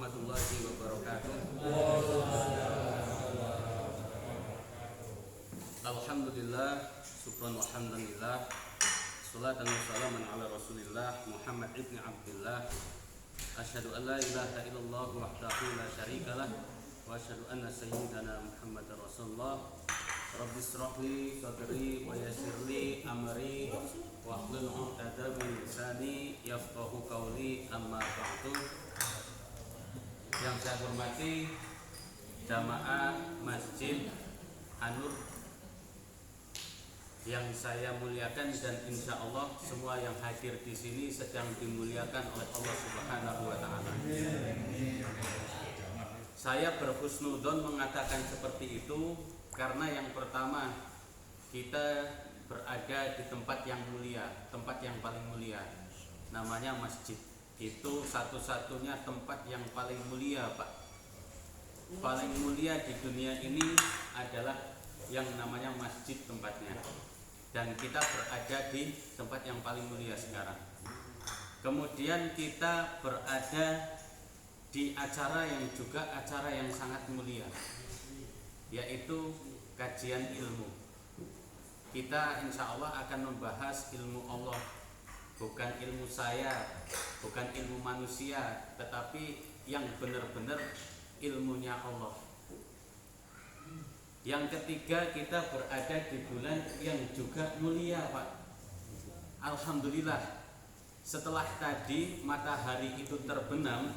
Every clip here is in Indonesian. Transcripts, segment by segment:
warahmatullahi wabarakatuh. Alhamdulillah, syukran wa hamdanillah. Salatan wa salaman ala Rasulillah Muhammad ibn Abdullah. Asyhadu an la ilaha illallah wahdahu la syarikalah wa asyhadu anna sayyidana Muhammadar Rasulullah. Rabbi shrah li sadri wa yassir li amri wahlul 'uqdatam min lisani yafqahu qawli, amma ba'du. Yang saya hormati jamaah Masjid An-Nur, yang saya muliakan, dan insya Allah semua yang hadir di sini sedang dimuliakan oleh Allah Subhanahu wa Ta'ala. Saya berhusnudzon mengatakan seperti itu karena yang pertama, kita berada di tempat yang mulia, tempat yang paling mulia, namanya masjid. Itu satu-satunya tempat yang paling mulia, Pak. Paling mulia di dunia ini adalah yang namanya masjid tempatnya. Dan kita berada di tempat yang paling mulia sekarang. Kemudian kita berada di acara yang juga acara yang sangat mulia, yaitu kajian ilmu. Kita insya Allah akan membahas ilmu Allah, bukan ilmu saya, bukan ilmu manusia, tetapi yang benar-benar ilmunya Allah. Yang ketiga, kita berada di bulan yang juga mulia, Pak. Alhamdulillah, setelah tadi matahari itu terbenam,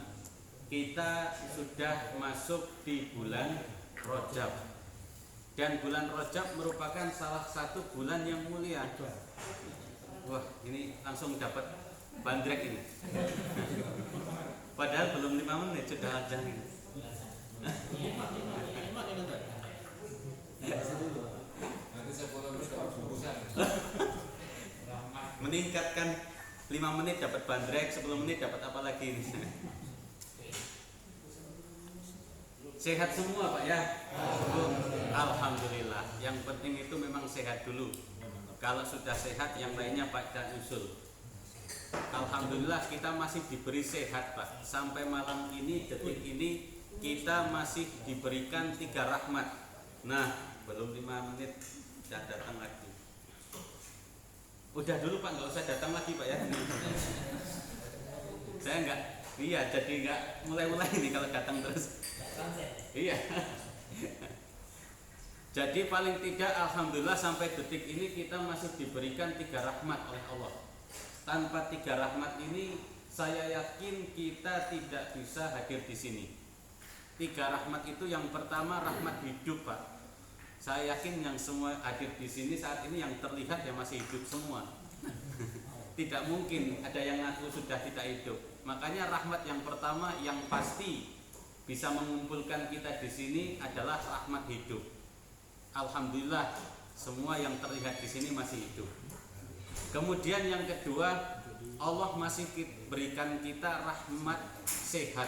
kita sudah masuk di bulan Rajab. Dan bulan Rajab merupakan salah satu bulan yang mulia. Wah, ini langsung dapat bandrek ini. Padahal belum 5 menit sudah azan ini. Meningkatkan 5 menit dapat bandrek, 10 menit dapat apa lagi ini? Sehat semua, Pak, ya? Alhamdulillah. Yang penting itu memang sehat dulu. Kalau sudah sehat, yang lainnya pada usul. Alhamdulillah kita masih diberi sehat, Pak. Sampai malam ini, detik ini, kita masih diberikan 3 rahmat. Nah, belum 5 menit sudah datang lagi. Udah dulu, Pak, nggak usah datang lagi, Pak, ya. Saya nggak, iya, jadi nggak mulai-mulai ini kalau datang terus. Iya. Jadi paling tidak alhamdulillah sampai detik ini kita masih diberikan 3 rahmat oleh Allah. Tanpa 3 rahmat ini saya yakin kita tidak bisa hadir di sini. 3 rahmat itu yang pertama rahmat hidup, Pak. Saya yakin yang semua hadir di sini saat ini yang terlihat ya masih hidup semua. Tidak mungkin ada yang ngaku sudah tidak hidup. Makanya rahmat yang pertama yang pasti bisa mengumpulkan kita di sini adalah rahmat hidup. Alhamdulillah semua yang terlihat di sini masih hidup. Kemudian yang kedua, Allah masih berikan kita rahmat sehat.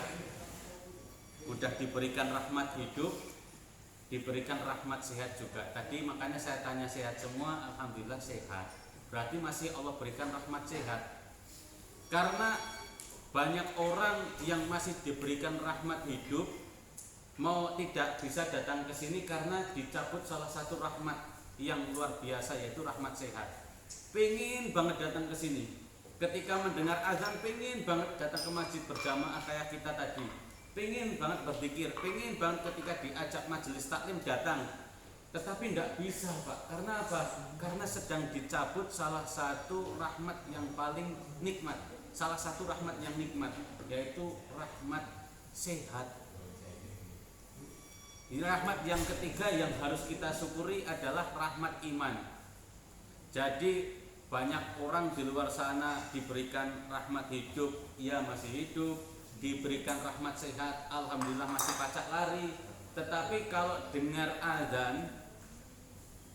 Udah diberikan rahmat hidup, diberikan rahmat sehat juga. Tadi makanya saya tanya sehat semua, alhamdulillah sehat. Berarti masih Allah berikan rahmat sehat. Karena banyak orang yang masih diberikan rahmat hidup mau tidak bisa datang ke sini karena dicabut salah satu rahmat yang luar biasa, yaitu rahmat sehat. Pengen banget datang ke sini. Ketika mendengar azan pengen banget datang ke masjid berjamaah kayak kita tadi. Pengen banget berzikir, pengen banget ketika diajak majelis taklim datang. Tetapi tidak bisa, Pak. Karena apa? Karena sedang dicabut salah satu rahmat yang paling nikmat. Salah satu rahmat yang nikmat, yaitu rahmat sehat. Ini rahmat yang ketiga yang harus kita syukuri adalah rahmat iman. Jadi banyak orang di luar sana diberikan rahmat hidup, ia masih hidup, diberikan rahmat sehat, alhamdulillah masih pacak lari. Tetapi kalau dengar azan,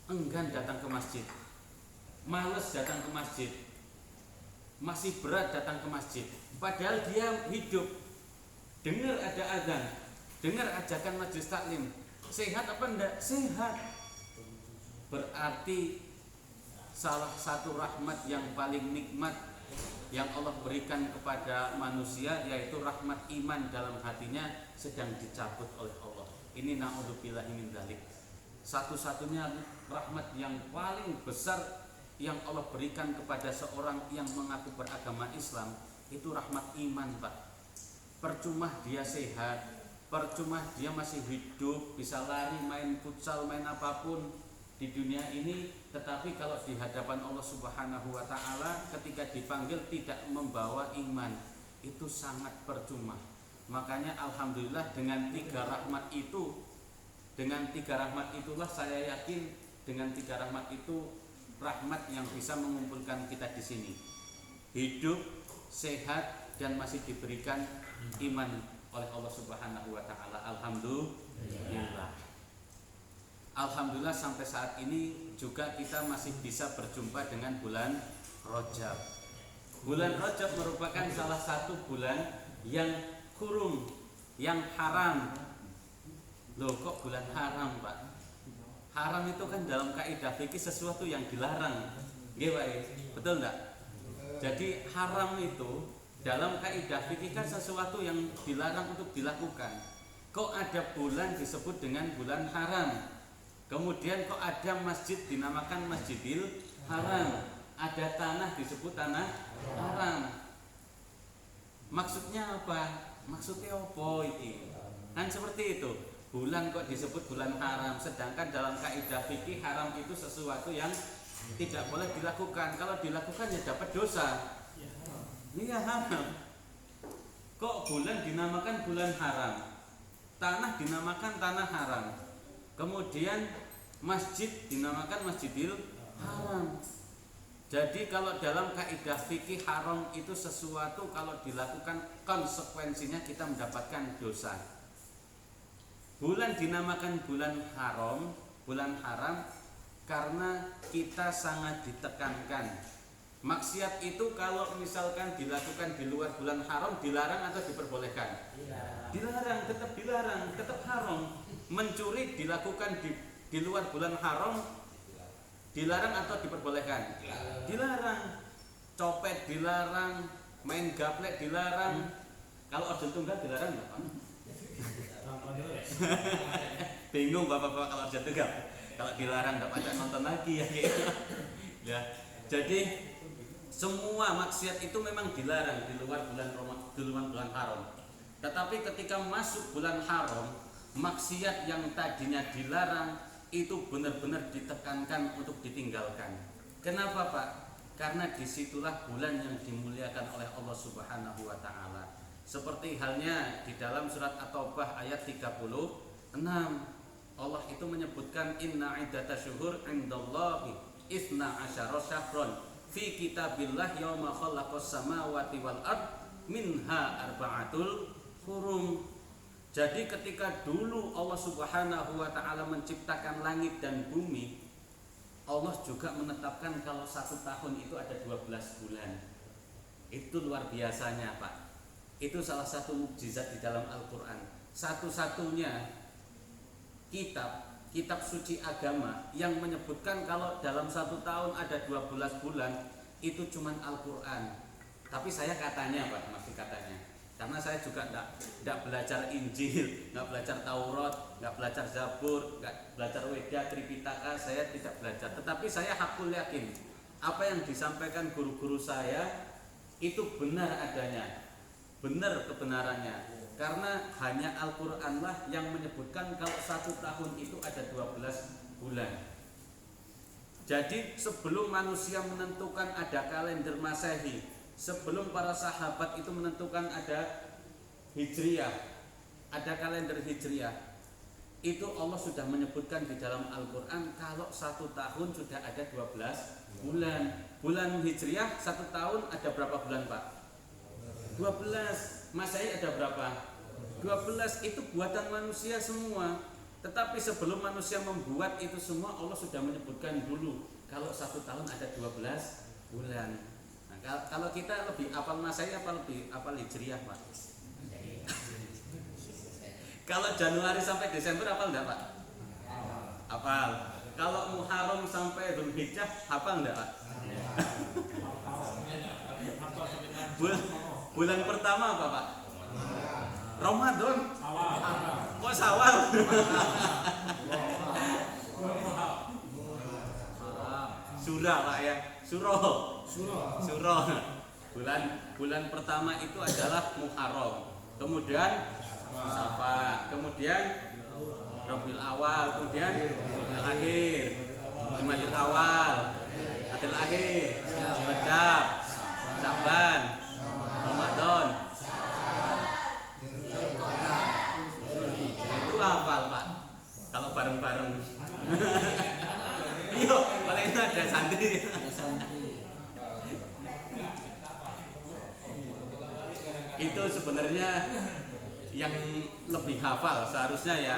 enggan datang ke masjid, males datang ke masjid, masih berat datang ke masjid. Padahal dia hidup, dengar ada azan, dengar ajakan majelis taklim, sehat apa enggak? Sehat. Berarti salah satu rahmat yang paling nikmat yang Allah berikan kepada manusia, yaitu rahmat iman dalam hatinya, sedang dicabut oleh Allah. Ini na'udzubillahi min dzalik. Satu-satunya rahmat yang paling besar yang Allah berikan kepada seorang yang mengaku beragama Islam itu rahmat iman, Pak. Percuma dia sehat, percuma dia masih hidup, bisa lari, main futsal, main apapun di dunia ini, tetapi kalau di hadapan Allah Subhanahu wa taala ketika dipanggil tidak membawa iman, itu sangat percuma. Makanya alhamdulillah dengan tiga rahmat itulah saya yakin dengan tiga rahmat itu rahmat yang bisa mengumpulkan kita di sini. Hidup, sehat, dan masih diberikan iman oleh Allah Subhanahu wa taala. Alhamdulillah. Alhamdulillah sampai saat ini juga kita masih bisa berjumpa dengan bulan Rajab. Bulan Rajab merupakan salah satu bulan yang hurum, yang haram. Loh, kok bulan haram, Pak? Haram itu kan dalam kaidah fikih sesuatu yang dilarang. Nggih, Pak. Betul enggak? Jadi haram itu dalam kaidah fikih kan sesuatu yang dilarang untuk dilakukan. Kok ada bulan disebut dengan bulan haram? Kemudian kok ada masjid dinamakan Masjidil Haram? Ada tanah disebut tanah haram. Maksudnya apa? Maksudnya apa ini? Kan seperti itu. Bulan kok disebut bulan haram, sedangkan dalam kaidah fikih haram itu sesuatu yang tidak boleh dilakukan. Kalau dilakukan ya dapat dosa. Iya, haram. Kok bulan dinamakan bulan haram, tanah dinamakan tanah haram, kemudian masjid dinamakan Masjidil Haram. Jadi kalau dalam kaidah fikih haram itu sesuatu kalau dilakukan konsekuensinya kita mendapatkan dosa. Bulan dinamakan bulan haram karena kita sangat ditekankan. Maksiat itu kalau misalkan dilakukan di luar bulan haram dilarang atau diperbolehkan? Dilarang, tetap haram. Mencuri dilakukan di luar bulan haram dilarang atau diperbolehkan? Dilarang. Copet dilarang, main gaplek dilarang. Kalau order tunggal dilarang enggak, Pak? Bingung bapak-bapak kalau order tunggal. Kalau dilarang enggak pada nonton lagi ya gitu. Ya. Jadi semua maksiat itu memang dilarang di luar bulan haram. Tetapi ketika masuk bulan haram, maksiat yang tadinya dilarang itu benar-benar ditekankan untuk ditinggalkan. Kenapa, Pak? Karena disitulah bulan yang dimuliakan oleh Allah Subhanahu wa taala. Seperti halnya di dalam surat At-Taubah ayat 36, Allah itu menyebutkan inna iddatasyuhur indallahi isna asyara syahron fi kitabillah yauma khalaqas samawati wal ard minha arba'atul hurum. Jadi ketika dulu Allah Subhanahu wa taala menciptakan langit dan bumi, Allah juga menetapkan kalau 1 tahun itu ada 12 bulan. Itu luar biasanya, Pak. Itu salah satu mukjizat di dalam Al-Qur'an. Satu-satunya kitab suci agama yang menyebutkan kalau dalam 1 tahun ada 12 bulan itu cuman Al-Qur'an. Tapi saya katanya, Pak, masih katanya. Karena saya juga enggak belajar Injil, enggak belajar Taurat, enggak belajar Zabur, enggak belajar Weda, Tripitaka, saya tidak belajar. Tetapi saya hakul yakin apa yang disampaikan guru-guru saya itu benar adanya, benar kebenarannya. Karena hanya Al-Qur'anlah yang menyebutkan kalau 1 tahun itu ada 12 bulan. Jadi sebelum manusia menentukan ada kalender Masehi, sebelum para sahabat itu menentukan ada Hijriyah, ada kalender Hijriyah, itu Allah sudah menyebutkan di dalam Al-Qur'an kalau 1 tahun sudah ada 12 bulan. Bulan Hijriyah 1 tahun ada berapa bulan, Pak? 12. Masehi ada berapa? 12. Itu buatan manusia semua. Tetapi sebelum manusia membuat itu semua, Allah sudah menyebutkan dulu kalau 1 tahun ada 12 bulan. Nah, kalau kita lebih apal Masehi apa lebih apal Hijriyah, Pak? Kalau Januari sampai Desember hafal enggak, Pak? Hafal. Kalau Muharram sampai Dzulhijjah hafal enggak, Pak? Bulan pertama apa Pak? Ramadan. Kok Syawal? Surah Pak ya. Surah. Bulan pertama itu adalah Muharram. Kemudian Safar, kemudian Rabiul Awal, kemudian Rabiul Akhir, Jumadil Awal, Rabiul Akhir, Rajab, Syaban, Ramadan. Itu hafal Pak. Kalau bareng-bareng. Iya, kalau itu ada santri. Itu sebenarnya yang lebih hafal seharusnya ya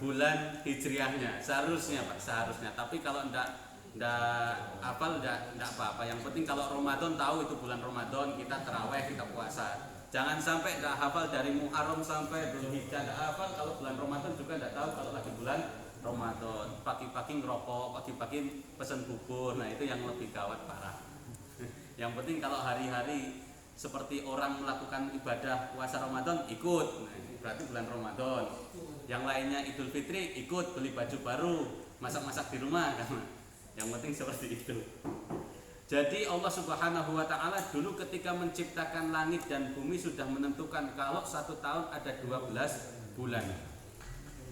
bulan hijriahnya, seharusnya Pak, seharusnya. Tapi kalau ndak hafal ndak apa-apa. Yang penting kalau Ramadan tahu itu bulan Ramadan, kita taraweh, kita puasa. Jangan sampai ndak hafal dari Muharram sampai Dzulhijjah ndak hafal, kalau bulan Ramadan juga ndak tahu kalau lagi bulan Ramadan. Pagi-pagi ngerokok, pagi-pagi pesen bubur. Nah, itu yang lebih gawat parah. Yang penting kalau hari-hari seperti orang melakukan ibadah puasa Ramadan ikut, nah, berarti bulan Ramadan. Yang lainnya Idul Fitri ikut, beli baju baru, masak-masak di rumah kan. Yang penting seperti itu. Jadi Allah Subhanahu wa taala dulu ketika menciptakan langit dan bumi sudah menentukan kalau 1 tahun ada 12 bulan.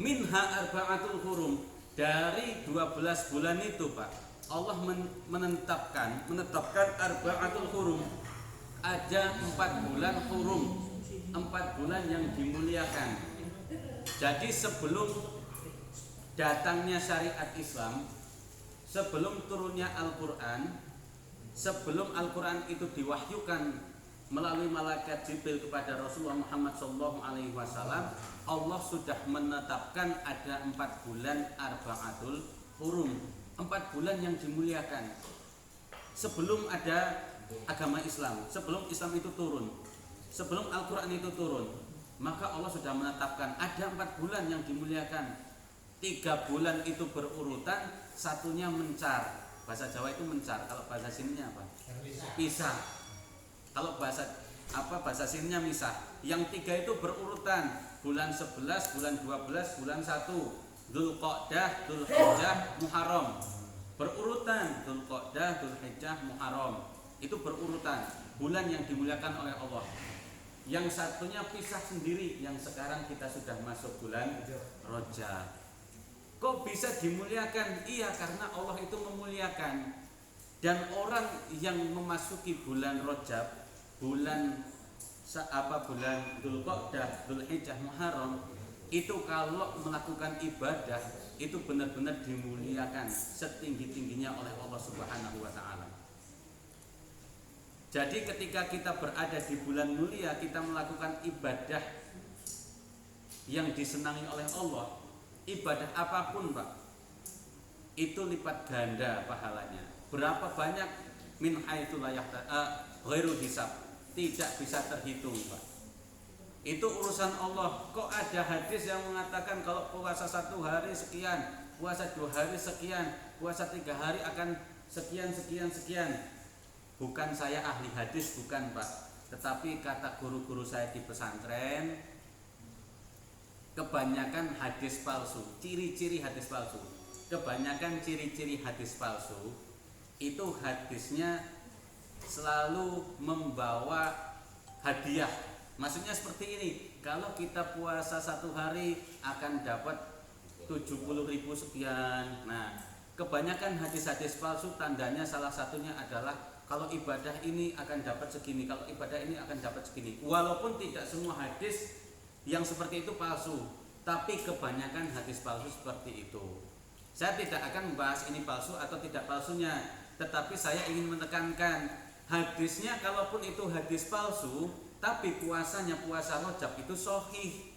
Minha arba'atul hurum. Dari 12 bulan itu Pak, Allah menetapkan arba'atul hurum. Ada 4 bulan hurum, 4 bulan yang dimuliakan. Jadi sebelum datangnya syariat Islam, sebelum turunnya Al-Quran, sebelum Al-Quran itu diwahyukan melalui malaikat Jibril kepada Rasulullah Muhammad SAW, Allah sudah menetapkan ada 4 bulan arba'atul hurum, 4 bulan yang dimuliakan. Sebelum ada agama Islam, sebelum Islam itu turun, sebelum Al-Quran itu turun, maka Allah sudah menetapkan ada 4 bulan yang dimuliakan. 3 bulan itu berurutan, satunya mencar. Bahasa Jawa itu mencar, kalau bahasa sininya apa? Pisah. Kalau bahasa sininya misah. Yang 3 itu berurutan, bulan 11, bulan 12, bulan 1, Dzulqa'dah, Dzulhijjah, Muharram. Berurutan, Dzulqa'dah, Dzulhijjah, Muharram. Itu berurutan bulan yang dimuliakan oleh Allah. Yang satunya pisah sendiri, yang sekarang kita sudah masuk bulan Rajab. Kok bisa dimuliakan? Iya, karena Allah itu memuliakan. Dan orang yang memasuki bulan Rajab, bulan Dzulqa'dah, Dzulhijjah, Muharram, itu kalau melakukan ibadah itu benar-benar dimuliakan setinggi-tingginya oleh Allah Subhanahu wa taala. Jadi ketika kita berada di bulan mulia, kita melakukan ibadah yang disenangi oleh Allah, ibadah apapun Pak, itu lipat ganda pahalanya. Berapa banyak? Min haitsu la ghairu hisab, tidak bisa terhitung Pak. Itu urusan Allah. Kok ada hadis yang mengatakan kalau puasa 1 hari sekian, puasa 2 hari sekian, puasa 3 hari akan sekian. Bukan saya ahli hadis, bukan Pak. Tetapi kata guru-guru saya di pesantren, kebanyakan hadis palsu, ciri-ciri hadis palsu. Kebanyakan ciri-ciri hadis palsu itu hadisnya selalu membawa hadiah. Maksudnya seperti ini, kalau kita puasa 1 hari akan dapat 70.000 sekian. Nah, kebanyakan hadis-hadis palsu tandanya salah satunya adalah kalau ibadah ini akan dapat segini, kalau ibadah ini akan dapat segini. Walaupun tidak semua hadis yang seperti itu palsu, tapi kebanyakan hadis palsu seperti itu. Saya tidak akan membahas ini palsu atau tidak palsunya, tetapi saya ingin menekankan hadisnya, kalaupun itu hadis palsu, tapi puasanya puasa Rajab itu sahih.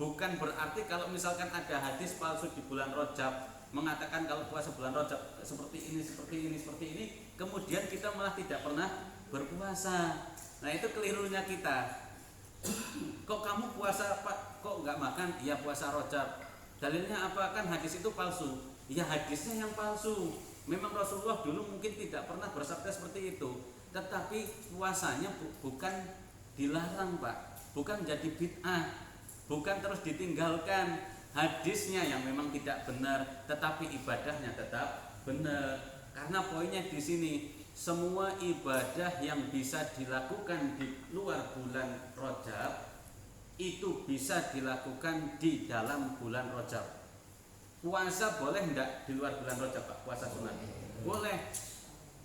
Bukan berarti kalau misalkan ada hadis palsu di bulan Rajab mengatakan kalau puasa bulan Rajab seperti ini, kemudian kita malah tidak pernah berpuasa. Nah, itu kelirunya kita. Kok kamu puasa Pak, kok nggak makan? Ya puasa Rajab. Dalilnya apa? Kan hadis itu palsu. Ya hadisnya yang palsu. Memang Rasulullah dulu mungkin tidak pernah bersabda seperti itu, tetapi puasanya bukan dilarang Pak, bukan jadi bid'ah, bukan terus ditinggalkan hadisnya yang memang tidak benar, tetapi ibadahnya tetap benar. Karena poinnya di sini, semua ibadah yang bisa dilakukan di luar bulan Rajab itu bisa dilakukan di dalam bulan Rajab. Puasa boleh enggak di luar bulan Rajab Pak? Puasa sunnah boleh.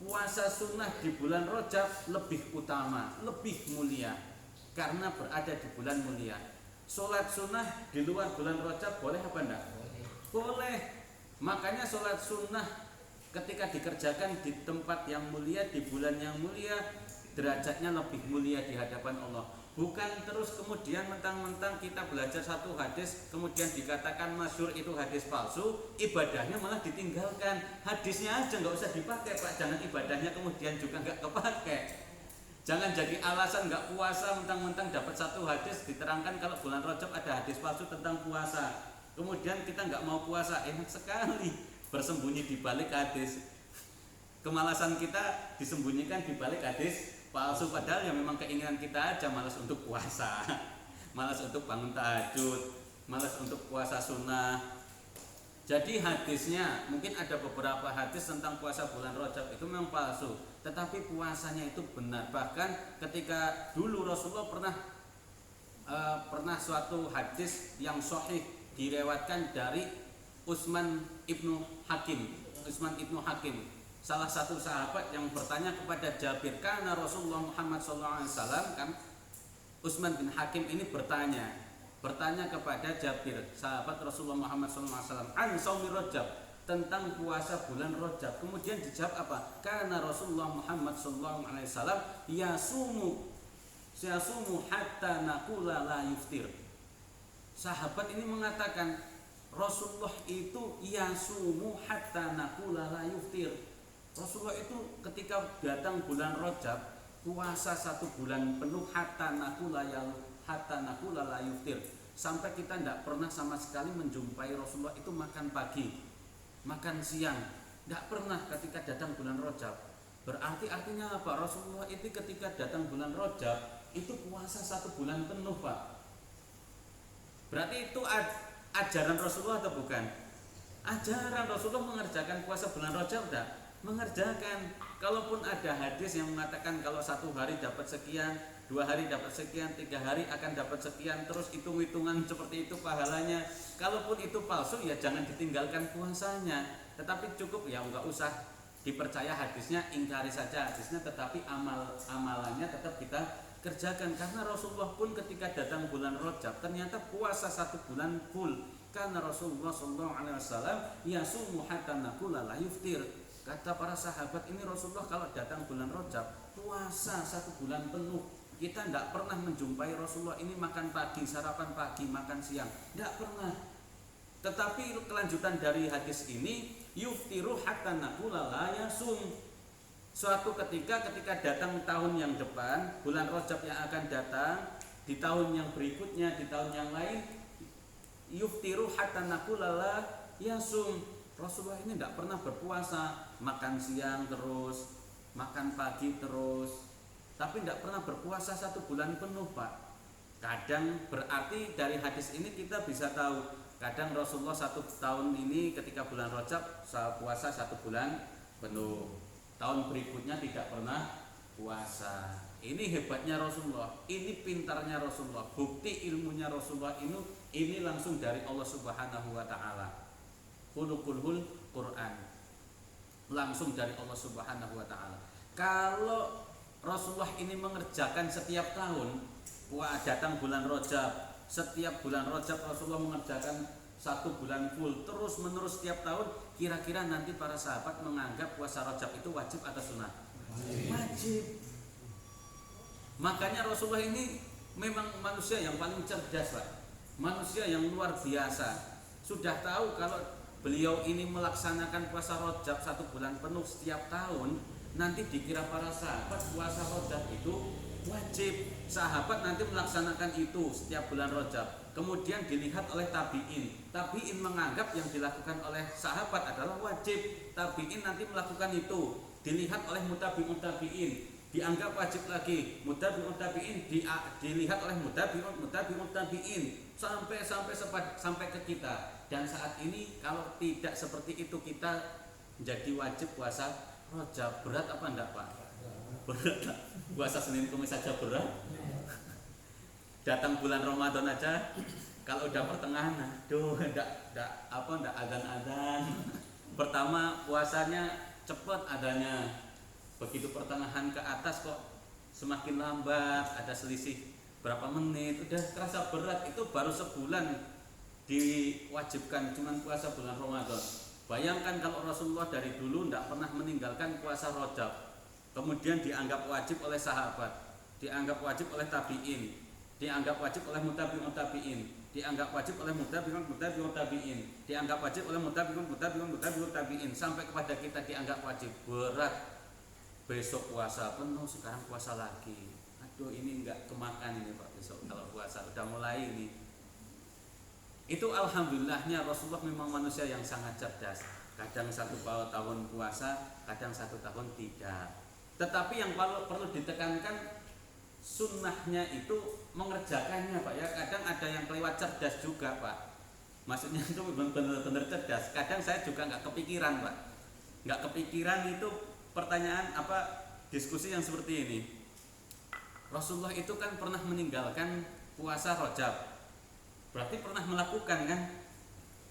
Puasa sunnah di bulan Rajab lebih utama, lebih mulia karena berada di bulan mulia. Sholat sunnah di luar bulan Rajab boleh apa enggak? Boleh. Makanya sholat sunnah ketika dikerjakan di tempat yang mulia, di bulan yang mulia, derajatnya lebih mulia di hadapan Allah. Bukan terus kemudian mentang-mentang kita belajar satu hadis kemudian dikatakan masyhur itu hadis palsu, ibadahnya malah ditinggalkan. Hadisnya aja nggak usah dipakai Pak, jangan ibadahnya kemudian juga nggak kepakai. Jangan jadi alasan nggak puasa mentang-mentang dapat satu hadis diterangkan kalau bulan Rajab ada hadis palsu tentang puasa, kemudian kita nggak mau puasa. Enak sekali bersembunyi di balik hadis. Kemalasan kita disembunyikan di balik hadis palsu, padahal ya memang keinginan kita aja malas untuk puasa, malas untuk bangun tahajud, malas untuk puasa sunnah. Jadi hadisnya mungkin ada beberapa hadis tentang puasa bulan Rajab itu memang palsu, tetapi puasanya itu benar. Bahkan ketika dulu Rasulullah pernah suatu hadis yang sahih direwatkan dari Utsman ibnu Hakim, salah satu sahabat yang bertanya kepada Jabir, karena Rasulullah Muhammad SAW, kan Utsman bin Hakim ini bertanya kepada Jabir, sahabat Rasulullah Muhammad SAW, an shaumi Rajab, tentang puasa bulan Rajab. Kemudian dijawab apa? Karena Rasulullah Muhammad SAW yasumu hatta naqula la yuftir. Sahabat ini mengatakan Rasulullah itu yasumu hatta naqula la yuftir. Rasulullah itu ketika datang bulan Rajab puasa 1 bulan penuh hatta naqula la yuftir, sampai kita tidak pernah sama sekali menjumpai Rasulullah itu makan pagi, makan siang, tidak pernah ketika datang bulan Rajab. Berarti artinya apa? Rasulullah itu ketika datang bulan Rajab itu puasa 1 bulan penuh Pak. Berarti itu ajaran Rasulullah atau bukan? Ajaran Rasulullah mengerjakan puasa bulan Rajab enggak? Mengerjakan. Kalaupun ada hadis yang mengatakan kalau 1 hari dapat sekian, 2 hari dapat sekian, 3 hari akan dapat sekian, terus hitung-hitungan seperti itu pahalanya, kalaupun itu palsu ya jangan ditinggalkan puasanya. Tetapi cukup ya enggak usah dipercaya hadisnya, ingkari saja hadisnya, tetapi amalannya tetap kita kerjakan. Karena Rasulullah pun ketika datang bulan Rajab ternyata puasa 1 bulan full. Karena Rasulullah SAW yasumu hatta naqula la yuftir. Kata para sahabat ini, Rasulullah kalau datang bulan Rajab puasa 1 bulan penuh. Kita tidak pernah menjumpai Rasulullah ini makan pagi, sarapan pagi, makan siang, tidak pernah. Tetapi kelanjutan dari hadis ini, yuftiru hatta naqula la yasum. Suatu ketika datang tahun yang depan, bulan Rajab yang akan datang, di tahun yang berikutnya, di tahun yang lain, yuftiru hatta naqula la yasum. Rasulullah ini tidak pernah berpuasa, makan siang terus, makan pagi terus, tapi tidak pernah berpuasa 1 bulan penuh Pak. Kadang berarti dari hadis ini kita bisa tahu, kadang Rasulullah 1 tahun ini ketika bulan Rajab puasa 1 bulan penuh, tahun berikutnya tidak pernah puasa. Ini hebatnya Rasulullah, ini pintarnya Rasulullah, bukti ilmunya Rasulullah ini langsung dari Allah Subhanahu wa Ta'ala. Khuluqul Quran langsung dari Allah Subhanahu wa Ta'ala. Kalau Rasulullah ini mengerjakan setiap tahun, datang bulan Rajab, setiap bulan Rajab Rasulullah mengerjakan 1 bulan full terus menerus setiap tahun, kira-kira nanti para sahabat menganggap puasa Rajab itu wajib atau sunnah? Wajib. Makanya Rasulullah ini memang manusia yang paling cerdas Pak, manusia yang luar biasa. Sudah tahu kalau beliau ini melaksanakan puasa Rajab 1 bulan penuh setiap tahun, nanti dikira para sahabat puasa Rajab itu wajib. Sahabat nanti melaksanakan itu setiap bulan Rajab. Kemudian dilihat oleh tabi'in menganggap yang dilakukan oleh sahabat adalah wajib. Tabi'in nanti melakukan itu, dilihat oleh tabi'in. dianggap wajib lagi, mutabi'ut tabi'in dilihat oleh mutabi'ut tabi'in sampai ke kita. Dan saat ini kalau tidak seperti itu kita jadi wajib puasa Rajab. Berat apa enggak Pak? Berat. Puasa Senin Kamis saja berat. Datang bulan Ramadan aja kalau udah pertengahan, aduh enggak adzan-adzan. Pertama puasanya cepat adanya. Begitu pertengahan ke atas kok semakin lambat, ada selisih berapa menit, udah terasa berat. Itu baru sebulan diwajibkan cuman puasa bulan Ramadan. Bayangkan kalau Rasulullah dari dulu tidak pernah meninggalkan puasa Rajab, kemudian dianggap wajib oleh sahabat, dianggap wajib oleh tabi'in, dianggap wajib oleh mutabi'ut tabi'in, dianggap wajib oleh mutabi'ut tabi'in, dianggap wajib oleh mutabi'ut tabi'in, sampai kepada kita dianggap wajib. Berat. Besok puasa penuh, sekarang puasa lagi. Aduh, ini enggak kemakan ini Pak besok kalau puasa. Udah mulai ini. Itu alhamdulillahnya Rasulullah memang manusia yang sangat cerdas. Kadang 1 tahun puasa, kadang 1 tahun tidak. Tetapi yang perlu ditekankan sunnahnya itu mengerjakannya Pak ya. Kadang ada yang kelewat cerdas juga Pak. Maksudnya itu benar-benar cerdas. Kadang saya juga nggak kepikiran Pak. Nggak kepikiran itu pertanyaan diskusi yang seperti ini. Rasulullah itu kan pernah meninggalkan puasa Rajab. Berarti pernah melakukan kan?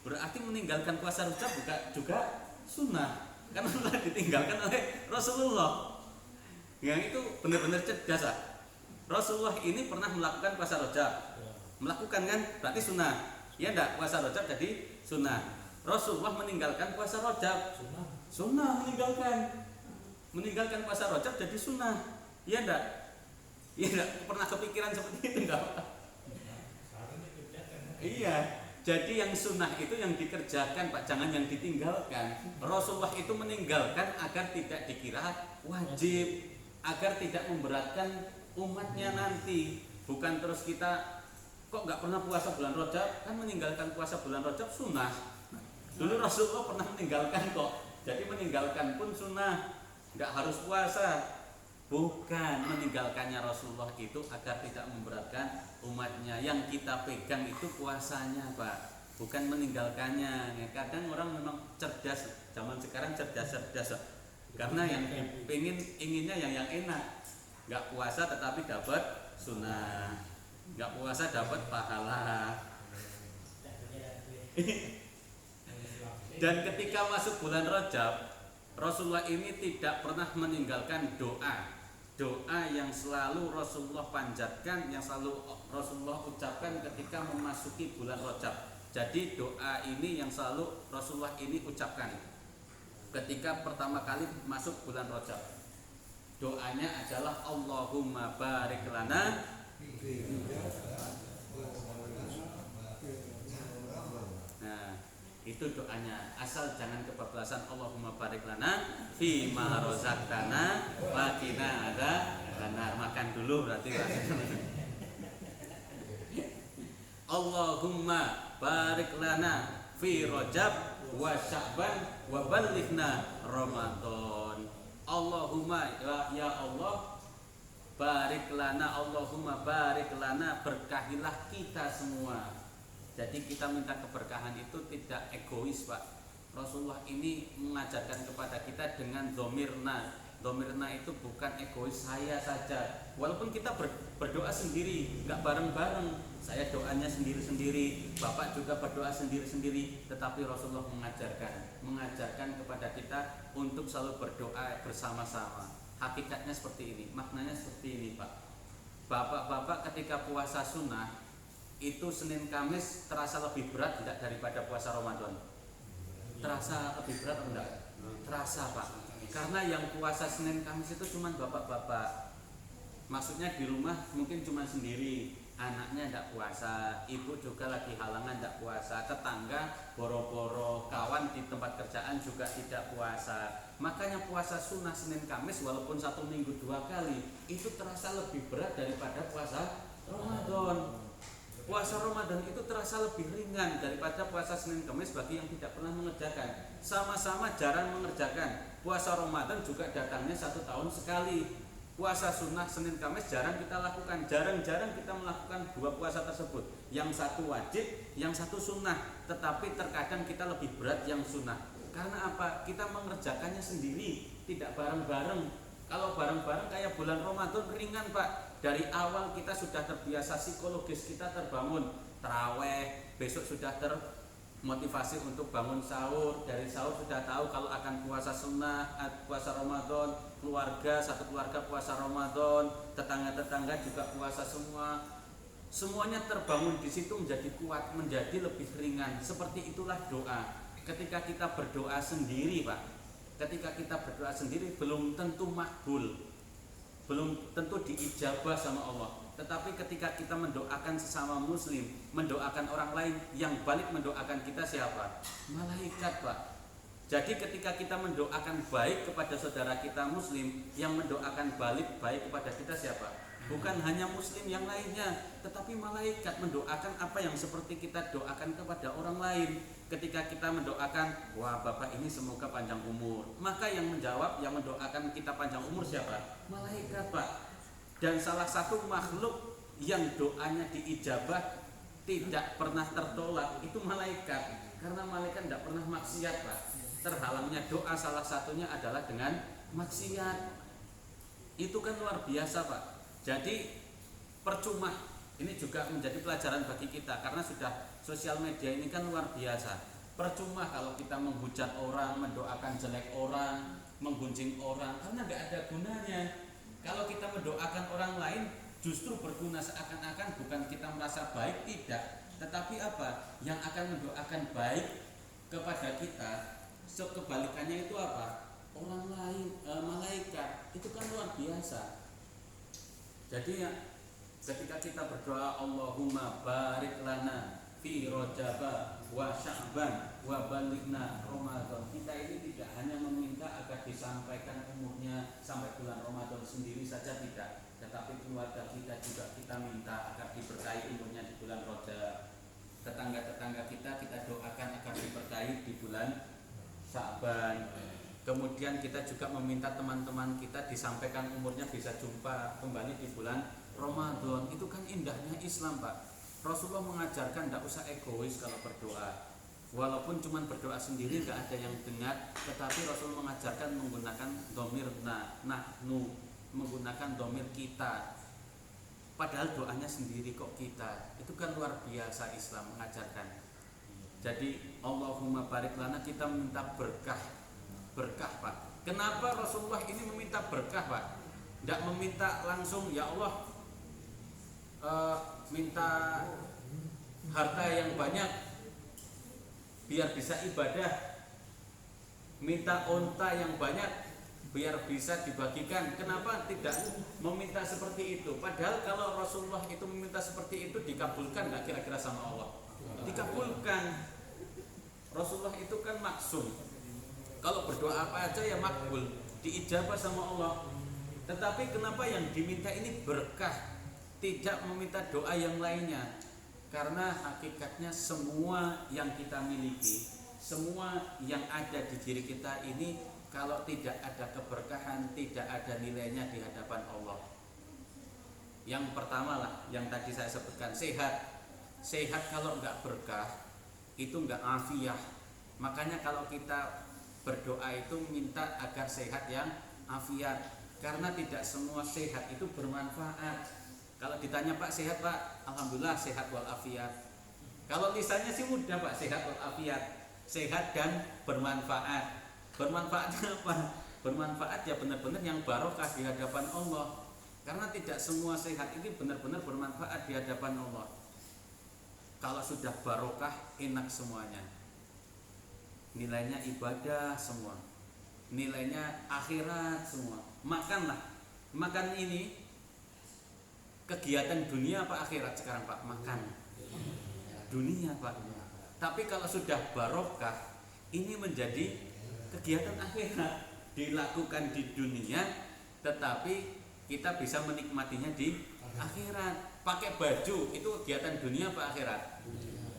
Berarti meninggalkan puasa Rajab juga sunnah, karena telah ditinggalkan oleh Rasulullah. Yang itu benar-benar cerdas lah. Rasulullah ini pernah melakukan puasa Rajab, melakukan kan? Berarti sunnah. Ya enggak, puasa Rajab jadi sunnah. Rasulullah meninggalkan puasa Rajab, sunnah meninggalkan puasa Rajab jadi sunnah. Ya enggak? Ya enggak pernah kepikiran seperti itu enggak? Iya, jadi yang sunnah itu yang dikerjakan Pak, jangan yang ditinggalkan. Rasulullah itu meninggalkan agar tidak dikira wajib, agar tidak memberatkan umatnya nanti. Bukan terus kita kok nggak pernah puasa bulan Rajab, kan meninggalkan puasa bulan Rajab sunnah. Dulu Rasulullah pernah meninggalkan kok, jadi meninggalkan pun sunnah, nggak harus puasa. Bukan, meninggalkannya Rasulullah itu agar tidak memberatkan umatnya. Yang kita pegang itu puasanya Pak, bukan meninggalkannya. Kadang orang memang cerdas, zaman sekarang cerdas karena yang inginnya yang enak. Gak puasa tetapi dapat sunnah, gak puasa dapat pahala. Dan ketika masuk bulan Rajab, Rasulullah ini tidak pernah meninggalkan doa yang selalu Rasulullah panjatkan, yang selalu Rasulullah ucapkan ketika memasuki bulan Rajab. Jadi doa ini yang selalu Rasulullah ini ucapkan ketika pertama kali masuk bulan Rajab. Doanya adalah Allahumma barik lana. Nah, itu doanya. Asal jangan kebablasan. Allahumma barik lana fi ma razaqtana wa qina adzabannar. Makan dulu berarti Pak. Allahumma barik lana fi Rajab wa Sya'ban wa ballighna Ramadan. Allahumma ya Allah barik lana, Allahumma barik lana, berkahilah kita semua. Jadi kita minta keberkahan itu tidak egois Pak. Rasulullah ini mengajarkan kepada kita dengan domirna. Domirna itu bukan egois saya saja. Walaupun kita berdoa sendiri, nggak bareng-bareng. Saya doanya sendiri-sendiri, Bapak juga berdoa sendiri-sendiri. Tetapi Rasulullah mengajarkan kepada kita untuk selalu berdoa bersama-sama. Hakikatnya seperti ini, maknanya seperti ini Pak. Bapak-bapak ketika puasa sunnah itu Senin Kamis terasa lebih berat tidak daripada puasa Ramadan? Terasa lebih berat atau enggak? Terasa Pak. Karena yang puasa Senin Kamis itu cuma bapak-bapak. Maksudnya di rumah mungkin cuma sendiri, anaknya enggak puasa, ibu juga lagi halangan enggak puasa, tetangga boro-boro, kawan di tempat kerjaan juga tidak puasa. Makanya puasa sunnah Senin Kamis walaupun 1 minggu 2 kali itu terasa lebih berat daripada puasa Ramadan. Puasa Ramadan itu terasa lebih ringan daripada puasa Senin Kamis bagi yang tidak pernah mengerjakan. Sama-sama jarang mengerjakan. Puasa Ramadan juga datangnya 1 tahun sekali. Puasa sunnah Senin Kamis jarang kita lakukan, jarang-jarang kita melakukan dua puasa tersebut. Yang satu wajib, yang satu sunnah. Tetapi terkadang kita lebih berat yang sunnah. Karena apa? Kita mengerjakannya sendiri, tidak bareng-bareng. Kalau bareng-bareng kayak bulan Ramadan ringan Pak. Dari awal kita sudah terbiasa, psikologis kita terbangun. Taraweh, besok sudah termotivasi untuk bangun sahur. Dari sahur sudah tahu kalau akan puasa sunnah, puasa Ramadan. Satu keluarga puasa Ramadan, tetangga-tetangga juga puasa semua. Semuanya terbangun di situ menjadi kuat, menjadi lebih ringan. Seperti itulah doa. Ketika kita berdoa sendiri, Pak, ketika kita berdoa sendiri belum tentu makbul, belum tentu diijabah sama Allah. Tetapi ketika kita mendoakan sesama muslim, mendoakan orang lain, yang balik mendoakan kita siapa? Malaikat, Pak. Jadi ketika kita mendoakan baik kepada saudara kita muslim, yang mendoakan balik baik kepada kita siapa? Bukan hanya muslim yang lainnya, tetapi malaikat mendoakan apa yang seperti kita doakan kepada orang lain. Ketika kita mendoakan, wah bapak ini semoga panjang umur, maka yang menjawab, yang mendoakan kita panjang umur siapa? Malaikat, Pak. Dan salah satu makhluk yang doanya diijabah tidak pernah tertolak itu malaikat. Karena malaikat tidak pernah maksiat, Pak. Terhalangnya doa salah satunya adalah dengan maksiat. Itu kan luar biasa, Pak. Jadi percuma, ini juga menjadi pelajaran bagi kita karena sudah sosial media ini kan luar biasa. Percuma kalau kita menghujat orang, mendoakan jelek orang, menggunjing orang, karena nggak ada gunanya. Kalau kita mendoakan orang lain justru berguna, seakan-akan bukan kita merasa baik, tidak, tetapi apa? Yang akan mendoakan baik kepada kita, kebalikannya itu apa? Orang lain, malaikat. Itu kan luar biasa. Jadi ya, ketika kita berdoa Allahumma barik lana fi Rajab wa Sya'ban wa balighna Ramadan, kita ini tidak hanya meminta agar disampaikan umurnya sampai bulan Ramadan sendiri saja, tidak, tetapi keluarga kita juga kita minta agar diberkahi umurnya di bulan Rajab. Tetangga-tetangga kita doakan agar diberkahi di bulan Sya'ban. Kemudian kita juga meminta teman-teman kita disampaikan umurnya bisa jumpa kembali di bulan Ramadan. Itu kan indahnya Islam, Pak. Rasulullah mengajarkan tidak usah egois kalau berdoa. Walaupun cuma berdoa sendiri gak ada yang dengar, tetapi Rasul mengajarkan menggunakan domir nahnu, menggunakan domir kita. Padahal doanya sendiri kok kita. Itu kan luar biasa Islam mengajarkan. Jadi Allahumma barik lana, kita minta berkah, Pak. Kenapa Rasulullah ini meminta berkah, Pak? Tidak meminta langsung, ya Allah minta harta yang banyak biar bisa ibadah, minta onta yang banyak biar bisa dibagikan. Kenapa tidak meminta seperti itu? Padahal kalau Rasulullah itu meminta seperti itu, dikabulkan nggak kira-kira sama Allah? Dikabulkan. Rasulullah itu kan maksum. Kalau berdoa apa aja ya makbul, diijabah sama Allah. Tetapi kenapa yang diminta ini berkah, tidak meminta doa yang lainnya? Karena hakikatnya semua yang kita miliki, semua yang ada di diri kita ini, kalau tidak ada keberkahan, tidak ada nilainya di hadapan Allah. Yang pertama lah, yang tadi saya sebutkan, sehat. Sehat kalau enggak berkah, itu enggak afiah. Makanya kalau kita berdoa itu minta agar sehat yang afiat. Karena tidak semua sehat itu bermanfaat. Kalau ditanya Pak sehat Pak, alhamdulillah sehat walafiat. Kalau lisannya sih mudah Pak, sehat walafiat, sehat dan bermanfaat. Bermanfaatnya apa? Bermanfaat ya benar-benar yang barokah di hadapan Allah. Karena tidak semua sehat ini benar-benar bermanfaat di hadapan Allah. Kalau sudah barokah, enak semuanya. Nilainya ibadah semua, nilainya akhirat semua. Makanlah, makan ini kegiatan dunia apa akhirat sekarang Pak? Makan dunia Pak. Tapi kalau sudah barokah, ini menjadi kegiatan akhirat, dilakukan di dunia, tetapi kita bisa menikmatinya di akhirat. Pakai baju itu kegiatan dunia apa akhirat?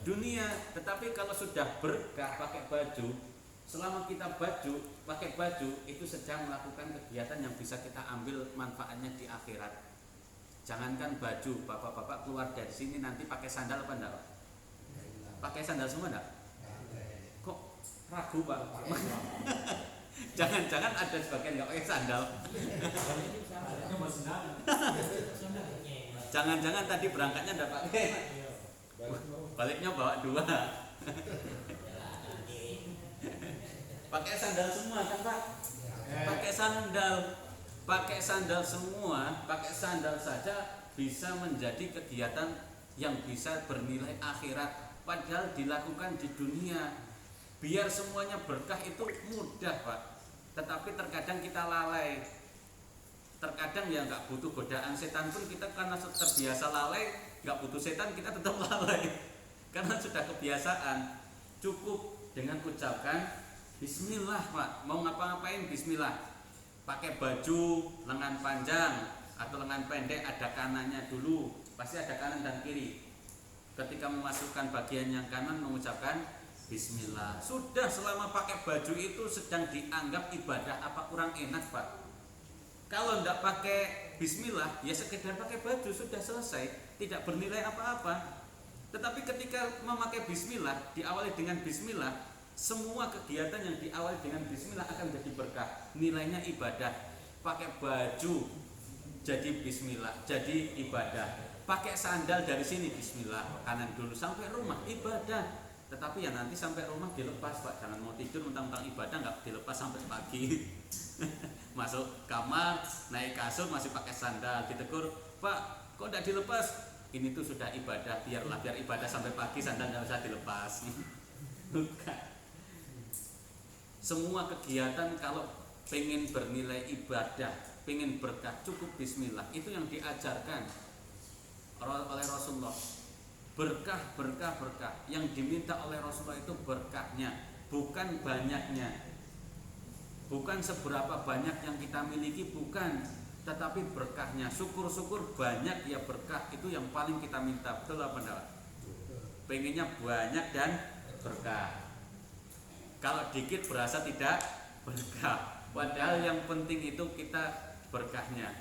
Dunia. Tetapi kalau sudah berkah pakai baju, Selama kita pakai baju itu sedang melakukan kegiatan yang bisa kita ambil manfaatnya di akhirat. Jangankan baju, bapak-bapak keluar dari sini nanti pakai sandal apa enggak, Pak? Pakai sandal semua enggak? Kok ragu, Pak? Jangan-jangan ada sebagian enggak pakai sandal. Jangan-jangan tadi berangkatnya enggak pakai. Baliknya bawa 2. Pakai sandal semua kan, Pak? Pakai sandal semua, pakai sandal saja bisa menjadi kegiatan yang bisa bernilai akhirat, padahal dilakukan di dunia. Biar semuanya berkah itu mudah, Pak. Tetapi terkadang kita lalai. Terkadang ya nggak butuh godaan setan pun kita karena terbiasa lalai, nggak butuh setan kita tetap lalai. Karena sudah kebiasaan. Cukup dengan ucapkan Bismillah, Pak. Mau ngapa-ngapain Bismillah. Pakai baju lengan panjang atau lengan pendek ada kanannya dulu. Pasti ada kanan dan kiri. Ketika memasukkan bagian yang kanan mengucapkan Bismillah. Sudah, selama pakai baju itu sedang dianggap ibadah. Apa kurang enak, Pak? Kalau tidak pakai Bismillah, ya sekedar pakai baju sudah selesai, tidak bernilai apa-apa. Tetapi ketika memakai Bismillah, diawali dengan Bismillah, semua kegiatan yang diawali dengan Bismillah akan menjadi berkah. Nilainya ibadah. Pakai baju jadi Bismillah, jadi ibadah. Pakai sandal dari sini Bismillah, kanan dulu sampai rumah ibadah. Tetapi ya nanti sampai rumah dilepas, Pak. Jangan mau tidur mentang-mentang ibadah nggak dilepas sampai pagi. Masuk kamar, naik kasur masih pakai sandal, ditegur, Pak, kok tidak dilepas? Ini tuh sudah ibadah, biar ibadah sampai pagi, sandal nggak usah dilepas. Bukan. Semua kegiatan kalau pengen bernilai ibadah, pengen berkah, cukup Bismillah. Itu yang diajarkan oleh Rasulullah. Berkah. Yang diminta oleh Rasulullah itu berkahnya, bukan banyaknya. Bukan seberapa banyak yang kita miliki, bukan, tetapi berkahnya. Syukur-syukur banyak ya berkah, itu yang paling kita minta. Betul apa enggak? Pengennya banyak dan berkah. Kalau dikit berasa tidak berkah. Padahal yang penting itu kita berkahnya.